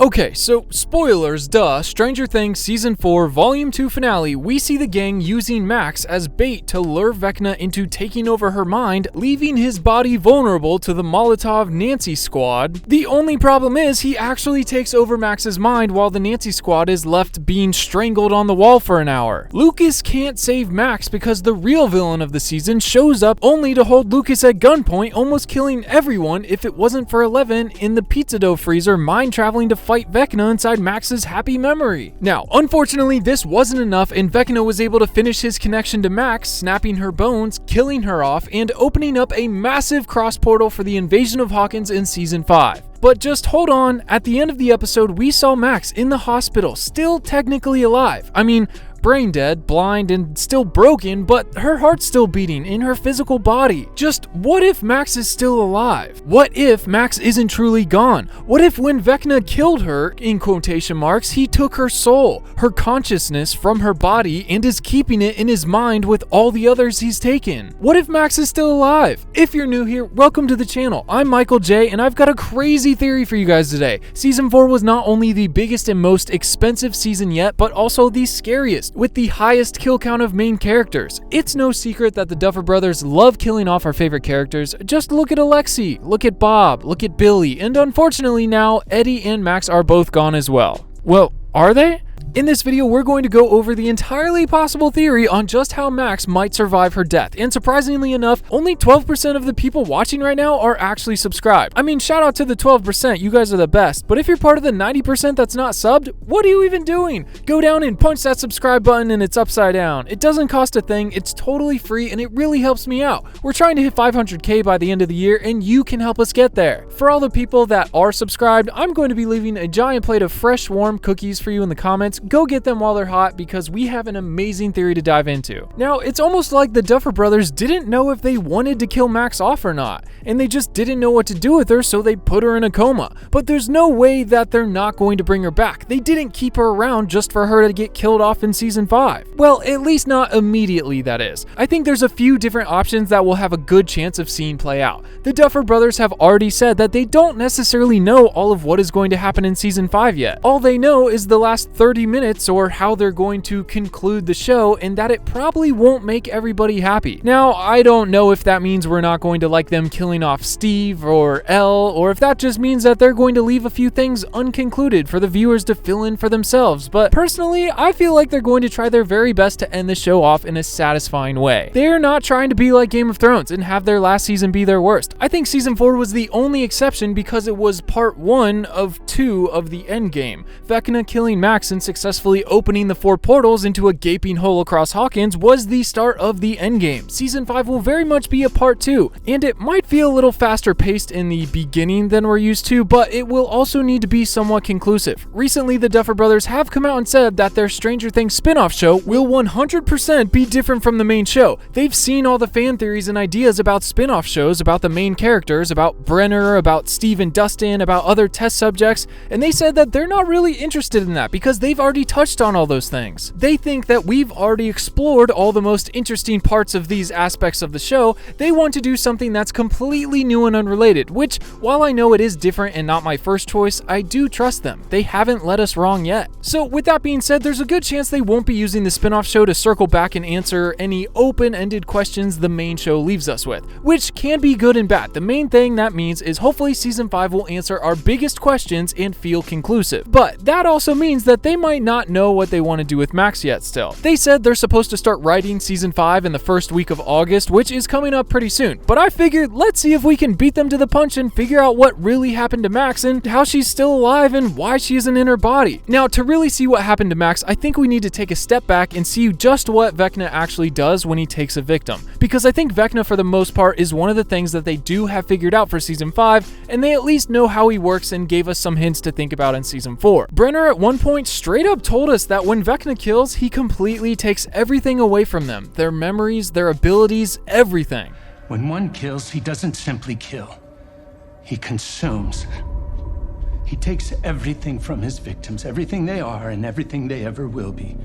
Okay, so spoilers, duh. Stranger Things Season 4 Volume 2 finale, we see the gang using Max as bait to lure Vecna into taking over her mind, leaving his body vulnerable to the Molotov Nancy squad. The only problem is he actually takes over Max's mind while the Nancy squad is left being strangled on the wall for an hour. Lucas can't save Max because the real villain of the season shows up only to hold Lucas at gunpoint, almost killing everyone if it wasn't for Eleven in the pizza dough freezer mind traveling to fight Vecna inside Max's happy memory. Now, unfortunately, this wasn't enough and Vecna was able to finish his connection to Max, snapping her bones, killing her off, and opening up a massive cross portal for the invasion of Hawkins in Season 5. But just hold on, at the end of the episode, we saw Max in the hospital, still technically alive. I mean, brain dead, blind, and still broken, but her heart's still beating in her physical body. Just what if Max is still alive? What if Max isn't truly gone? What if when Vecna killed her, in quotation marks, he took her soul, her consciousness from her body and is keeping it in his mind with all the others he's taken? What if Max is still alive? If you're new here, welcome to the channel. I'm Michael J, and I've got a crazy theory for you guys today. Season 4 was not only the biggest and most expensive season yet, but also the scariest, with the highest kill count of main characters. It's no secret that the Duffer brothers love killing off our favorite characters. Just look at Alexi, look at Bob, look at Billy, and unfortunately now Eddie and Max are both gone as well. Well, are they? In this video, we're going to go over the entirely possible theory on just how Max might survive her death, and surprisingly enough, only 12% of the people watching right now are actually subscribed. I mean, shout out to the 12%, you guys are the best, but if you're part of the 90% that's not subbed, what are you even doing? Go down and punch that subscribe button and it's upside down. It doesn't cost a thing, it's totally free, and it really helps me out. We're trying to hit 500k by the end of the year, and you can help us get there. For all the people that are subscribed, I'm going to be leaving a giant plate of fresh, warm cookies for you in the comments. Go get them while they're hot because we have an amazing theory to dive into. Now, it's almost like the Duffer brothers didn't know if they wanted to kill Max off or not, and they just didn't know what to do with her, so they put her in a coma. But there's no way that they're not going to bring her back. They didn't keep her around just for her to get killed off in Season 5. Well, at least not immediately, that is. I think there's a few different options that we'll have a good chance of seeing play out. The Duffer brothers have already said that they don't necessarily know all of what is going to happen in Season 5 yet. All they know is the last 30 minutes or how they're going to conclude the show, and that it probably won't make everybody happy. Now, I don't know if that means we're not going to like them killing off Steve or Elle, or if that just means that they're going to leave a few things unconcluded for the viewers to fill in for themselves, but personally, I feel like they're going to try their very best to end the show off in a satisfying way. They're not trying to be like Game of Thrones and have their last season be their worst. I think Season 4 was the only exception because it was part 1 of 2 of the endgame. Vecna killing Max and successfully opening the 4 portals into a gaping hole across Hawkins was the start of the endgame. Season 5 will very much be a part 2, and it might feel a little faster paced in the beginning than we're used to, but it will also need to be somewhat conclusive. Recently, the Duffer brothers have come out and said that their Stranger Things spin-off show will 100% be different from the main show. They've seen all the fan theories and ideas about spin-off shows, about the main characters, about Brenner, about Steve and Dustin, about other test subjects, and they said that they're not really interested in that because they've already touched on all those things. They think that we've already explored all the most interesting parts of these aspects of the show. They want to do something that's completely new and unrelated, which, while I know it is different and not my first choice, I do trust them. They haven't led us wrong yet. So with that being said, there's a good chance they won't be using the spin-off show to circle back and answer any open-ended questions the main show leaves us with, which can be good and bad. The main thing that means is hopefully Season 5 will answer our biggest questions and feel conclusive. But that also means that they might not know what they want to do with Max yet still. They said they're supposed to start writing Season 5 in the first week of August, which is coming up pretty soon. But I figured, let's see if we can beat them to the punch and figure out what really happened to Max and how she's still alive and why she isn't in her body. Now, to really see what happened to Max, I think we need to take a step back and see just what Vecna actually does when he takes a victim. Because I think Vecna, for the most part, is one of the things that they do have figured out for Season 5, and they at least know how he works and gave us some hints to think about in Season 4. Brenner at one point straight up told us that when Vecna kills, he completely takes everything away from them. Their memories, their abilities, everything. When one kills, he doesn't simply kill. He consumes. He takes everything from his victims, everything they are and everything they ever will be.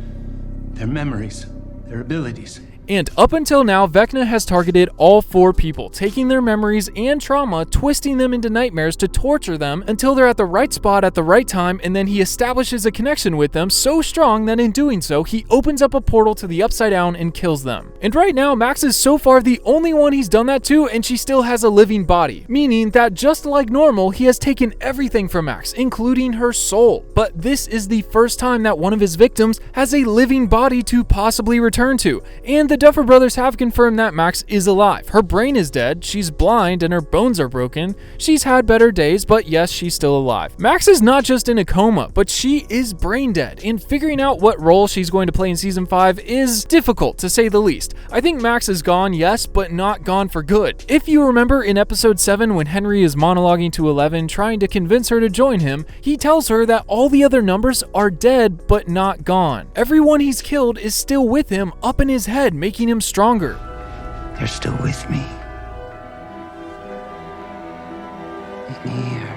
Their memories, their abilities. And up until now, Vecna has targeted all 4 people, taking their memories and trauma, twisting them into nightmares to torture them until they're at the right spot at the right time, and then he establishes a connection with them so strong that in doing so, he opens up a portal to the Upside Down and kills them. And right now, Max is so far the only one he's done that to, and she still has a living body, meaning that just like normal, he has taken everything from Max, including her soul. But this is the first time that one of his victims has a living body to possibly return to, and the Duffer brothers have confirmed that Max is alive. Her brain is dead, she's blind, and her bones are broken. She's had better days, but yes, she's still alive. Max is not just in a coma, but she is brain dead, and figuring out what role she's going to play in Season 5 is difficult, to say the least. I think Max is gone, yes, but not gone for good. If you remember in Episode 7, when Henry is monologuing to 11, trying to convince her to join him, he tells her that all the other numbers are dead, but not gone. Everyone he's killed is still with him, up in his head, making him stronger. They're still with me. Here.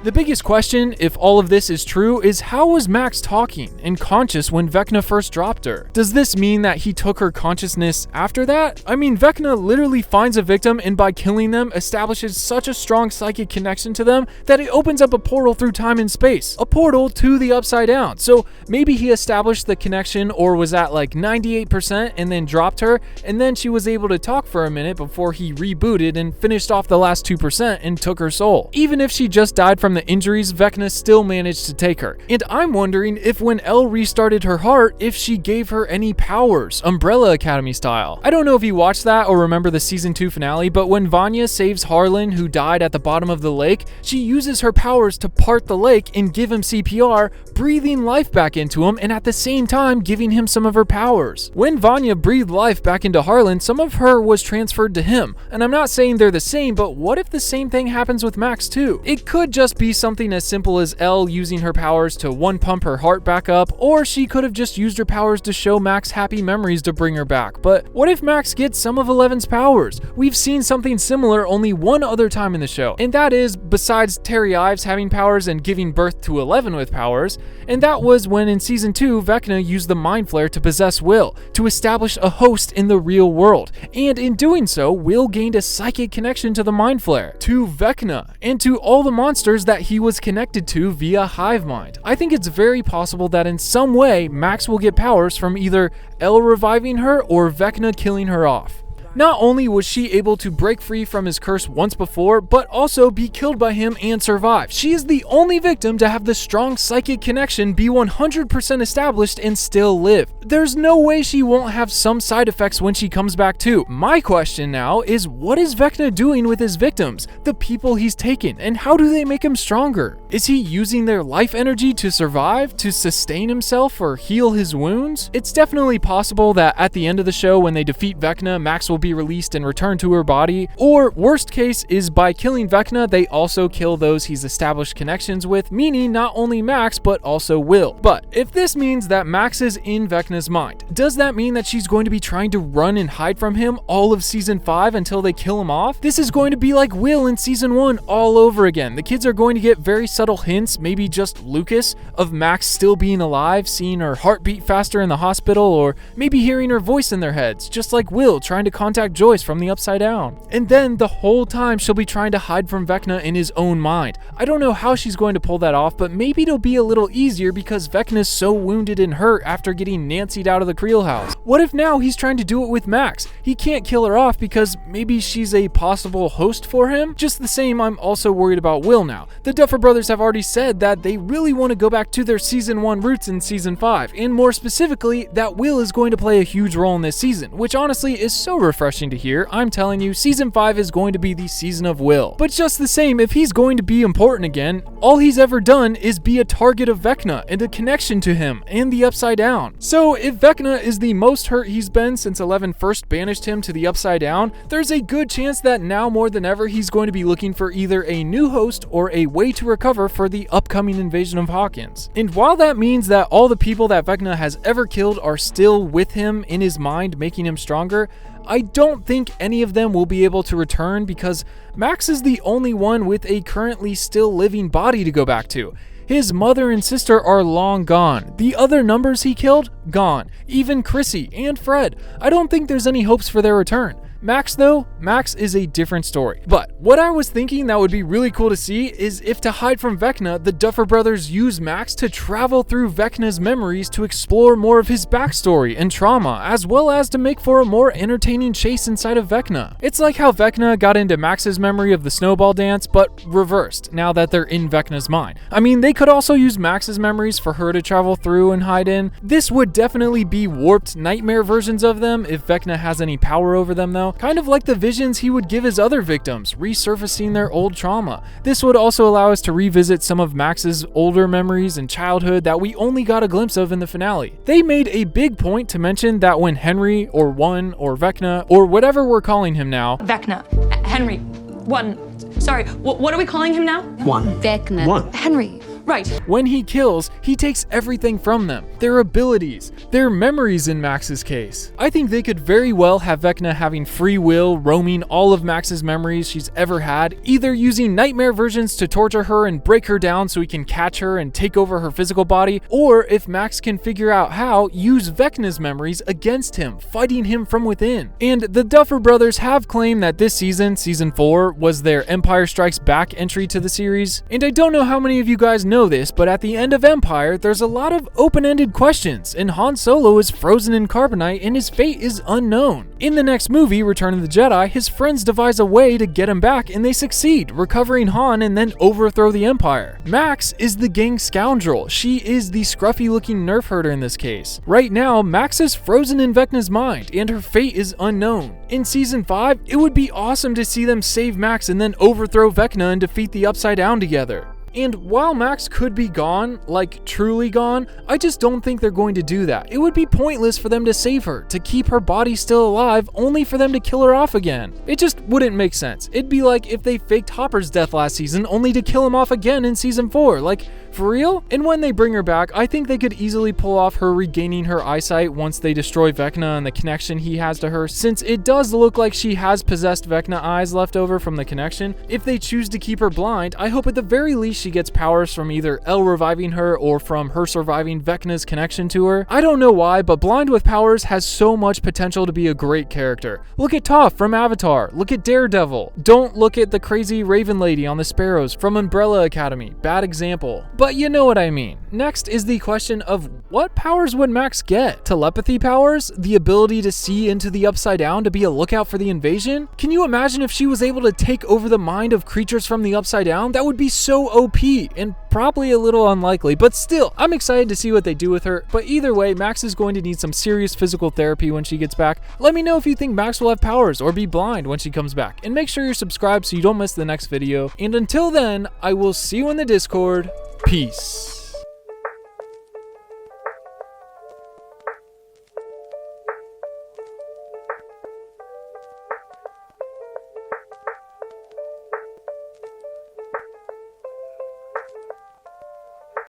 The biggest question, if all of this is true, is how was Max talking and conscious when Vecna first dropped her? Does this mean that he took her consciousness after that? I mean, Vecna literally finds a victim and by killing them establishes such a strong psychic connection to them that it opens up a portal through time and space. A portal to the Upside Down. So maybe he established the connection or was at like 98% and then dropped her, and then she was able to talk for a minute before he rebooted and finished off the last 2% and took her soul. Even if she just died from the injuries, Vecna still managed to take her. And I'm wondering if when Elle restarted her heart, if she gave her any powers, Umbrella Academy style. I don't know if you watched that or remember the Season 2 finale, but when Vanya saves Harlan, who died at the bottom of the lake, she uses her powers to part the lake and give him CPR, breathing life back into him and at the same time giving him some of her powers. When Vanya breathed life back into Harlan, some of her was transferred to him. And I'm not saying they're the same, but what if the same thing happens with Max too? It could just be something as simple as Elle using her powers to pump her heart back up, or she could have just used her powers to show Max happy memories to bring her back. But what if Max gets some of Eleven's powers? We've seen something similar only one other time in the show, and that is besides Terry Ives having powers and giving birth to 11 with powers, and that was when in Season 2 Vecna used the Mind Flare to possess Will, to establish a host in the real world, and in doing so, Will gained a psychic connection to the Mind Flare, to Vecna, and to all the monsters that he was connected to via hive mind. I think it's very possible that in some way Max will get powers from either Elle reviving her or Vecna killing her off. Not only was she able to break free from his curse once before, but also be killed by him and survive. She is the only victim to have the strong psychic connection be 100% established and still live. There's no way she won't have some side effects when she comes back too. My question now is, what is Vecna doing with his victims, the people he's taken, and how do they make him stronger? Is he using their life energy to survive, to sustain himself, or heal his wounds? It's definitely possible that at the end of the show when they defeat Vecna, Max will be released and returned to her body, or worst case is by killing Vecna, they also kill those he's established connections with, meaning not only Max but also Will. But if this means that Max is in Vecna's mind, does that mean that she's going to be trying to run and hide from him all of Season 5 until they kill him off? This is going to be like Will in Season 1 all over again. The kids are going to get very subtle hints, maybe just Lucas, of Max still being alive, seeing her heartbeat faster in the hospital, or maybe hearing her voice in their heads, just like Will trying to contact Joyce from the Upside Down. And then the whole time she'll be trying to hide from Vecna in his own mind. I don't know how she's going to pull that off, but maybe it'll be a little easier because Vecna's so wounded and hurt after getting Nancy'd out of the Creel house. What if now he's trying to do it with Max? He can't kill her off because maybe she's a possible host for him? Just the same, I'm also worried about Will now. The Duffer brothers have already said that they really want to go back to their Season 1 roots in Season 5, and more specifically, that Will is going to play a huge role in this season, which honestly is so refreshing to hear. I'm telling you, Season 5 is going to be the season of Will. But just the same, if he's going to be important again, all he's ever done is be a target of Vecna and a connection to him and the Upside Down. So if Vecna is the most hurt he's been since 11 first banished him to the Upside Down, there's a good chance that now more than ever he's going to be looking for either a new host or a way to recover for the upcoming invasion of Hawkins. And while that means that all the people that Vecna has ever killed are still with him in his mind, making him stronger, I don't think any of them will be able to return because Max is the only one with a currently still living body to go back to. His mother and sister are long gone. The other numbers he killed? Gone. Even Chrissy and Fred. I don't think there's any hopes for their return. Max though, Max is a different story. But what I was thinking that would be really cool to see is if, to hide from Vecna, the Duffer brothers use Max to travel through Vecna's memories to explore more of his backstory and trauma, as well as to make for a more entertaining chase inside of Vecna. It's like how Vecna got into Max's memory of the snowball dance, but reversed, now that they're in Vecna's mind. I mean, they could also use Max's memories for her to travel through and hide in. This would definitely be warped nightmare versions of them if Vecna has any power over them though. Kind of like the visions he would give his other victims, resurfacing their old trauma. This would also allow us to revisit some of Max's older memories and childhood that we only got a glimpse of in the finale. They made a big point to mention that when Henry, or One, or Vecna, or whatever we're calling him now, Vecna, Henry, One, sorry, what are we calling him now? One. Vecna. One. Henry. Right. When he kills, he takes everything from them. Their abilities, their memories in Max's case. I think they could very well have Vecna having free will, roaming all of Max's memories she's ever had, either using nightmare versions to torture her and break her down so he can catch her and take over her physical body, or if Max can figure out how, use Vecna's memories against him, fighting him from within. And the Duffer brothers have claimed that this season, season 4, was their Empire Strikes Back entry to the series. And I don't know how many of you guys know this, but at the end of Empire, there's a lot of open-ended questions, and Han Solo is frozen in carbonite and his fate is unknown. In the next movie, Return of the Jedi, his friends devise a way to get him back and they succeed, recovering Han and then overthrow the Empire. Max is the gang scoundrel. She is the scruffy-looking nerf herder in this case. Right now, Max is frozen in Vecna's mind and her fate is unknown. In season 5, it would be awesome to see them save Max and then overthrow Vecna and defeat the Upside Down together. And while Max could be gone, like truly gone, I just don't think they're going to do that. It would be pointless for them to save her, to keep her body still alive, only for them to kill her off again. It just wouldn't make sense. It'd be like if they faked Hopper's death last season only to kill him off again in season 4. Like, for real? And when they bring her back, I think they could easily pull off her regaining her eyesight once they destroy Vecna and the connection he has to her, since it does look like she has possessed Vecna eyes left over from the connection. If they choose to keep her blind, I hope at the very least she gets powers from either El reviving her or from her surviving Vecna's connection to her. I don't know why, but blind with powers has so much potential to be a great character. Look at Toph from Avatar. Look at Daredevil. Don't look at the crazy Raven lady on the Sparrows from Umbrella Academy. Bad example. But you know what I mean. Next is the question of what powers would Max get? Telepathy powers? The ability to see into the Upside Down to be a lookout for the invasion? Can you imagine if she was able to take over the mind of creatures from the Upside Down? That would be so OP and probably a little unlikely, but still, I'm excited to see what they do with her. But either way, Max is going to need some serious physical therapy when she gets back. Let me know if you think Max will have powers or be blind when she comes back, and make sure you're subscribed so you don't miss the next video. And until then, I will see you in the Discord. Peace.